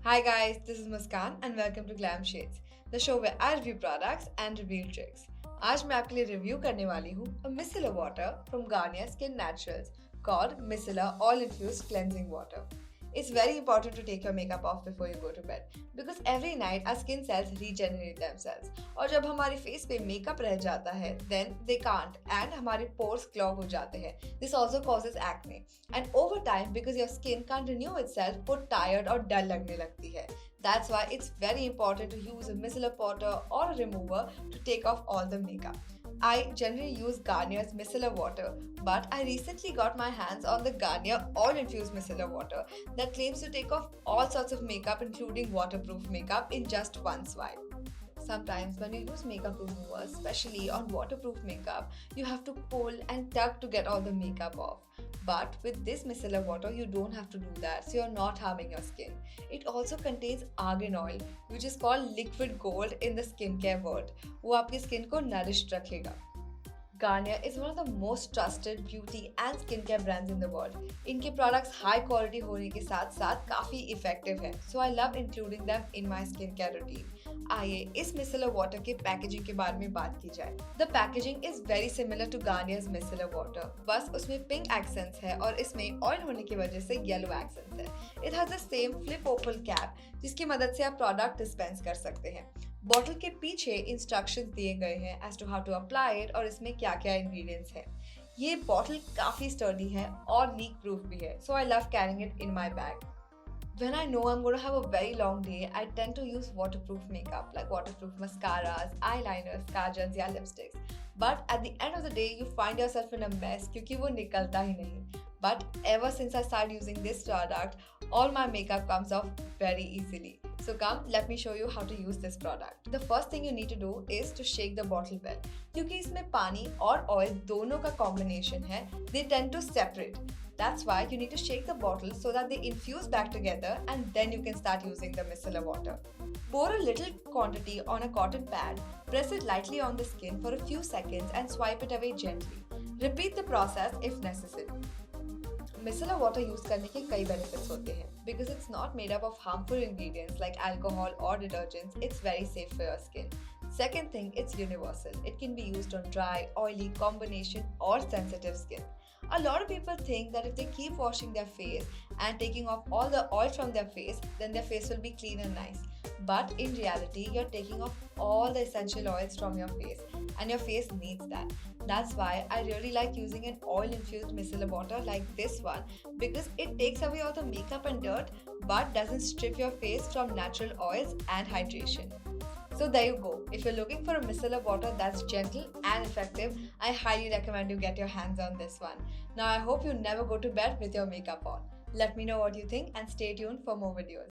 Hi guys, this is Muskan and welcome to Glam Shades, the show where I review products and reveal tricks. आज मैं आपके लिए review करने वाली हूँ a micellar water from Garnier Skin Naturals called micellar oil-infused cleansing water. It's very important to take your makeup off before you go to bed because every night our skin cells regenerate themselves और जब हमारे face पे makeup रह जाता है then they can't and हमारे pores clog हो जाते हैं. This also causes acne and over time because your skin can't renew itself वो tired और dull लगने लगती है. That's why it's very important to use a micellar water or a remover to take off all the makeup. I generally use Garnier's micellar water, but I recently got my hands on the Garnier oil-infused micellar water that claims to take off all sorts of makeup, including waterproof makeup, in just one swipe. Sometimes when you use makeup remover, especially on waterproof makeup, you have to pull and tug to get all the makeup off. But with this micellar water, you don't have to do that, so you're not harming your skin. It also contains argan oil, which is called liquid gold in the skincare world. वो आपकी skin को nourished रखेगा. Garnier is one of the most trusted beauty and skincare brands in the world. इनके products high quality होने के साथ साथ काफ़ी effective हैं, so I love including them in my skincare routine. आइए इस micellar water के पैकेजिंग के बारे में बात की जाए. The packaging is very similar to Garnier's micellar water, बस उसमें pink accents है और इसमें oil होने की वजह से yellow accents है. It has the same flip open cap जिसकी मदद से आप product dispense कर सकते हैं. बॉटल के पीछे इंस्ट्रक्शंस दिए गए हैं as to how to apply it और इसमें क्या क्या इंग्रेडिएंट्स हैं. ये बॉटल काफ़ी स्टर्डी है और लीक प्रूफ भी है, so I love carrying it in my bag. When I know I'm going to have a very long day, I tend to use waterproof makeup like waterproof mascaras, eyeliners, kajals या lipsticks. But at the end of the day, you find yourself in a mess क्योंकि वो निकलता ही नहीं. But ever since I started using this product, all my makeup comes off very easily. So come, let me show you how to use this product. The first thing you need to do is to shake the bottle well. क्योंकि इसमें पानी और oil दोनों का combination है, they tend to separate. That's why you need to shake the bottle so that they infuse back together and then you can start using the micellar water. Pour a little quantity on a cotton pad, press it lightly on the skin for a few seconds and swipe it away gently. Repeat the process if necessary. Micellar water use करने के कई benefits होते हैं because it's not made up of harmful ingredients like alcohol or detergents. It's very safe for your skin. Second thing, it's universal. It can be used on dry, oily, combination or sensitive skin. A lot of people think that if they keep washing their face and taking off all the oil from their face, then their face will be clean and nice. But in reality, you're taking off all the essential oils from your face and your face needs that. That's why I really like using an oil-infused micellar water like this one because it takes away all the makeup and dirt but doesn't strip your face from natural oils and hydration. So there you go. If you're looking for a micellar water that's gentle and effective, I highly recommend you get your hands on this one. Now I hope you never go to bed with your makeup on. Let me know what you think and stay tuned for more videos.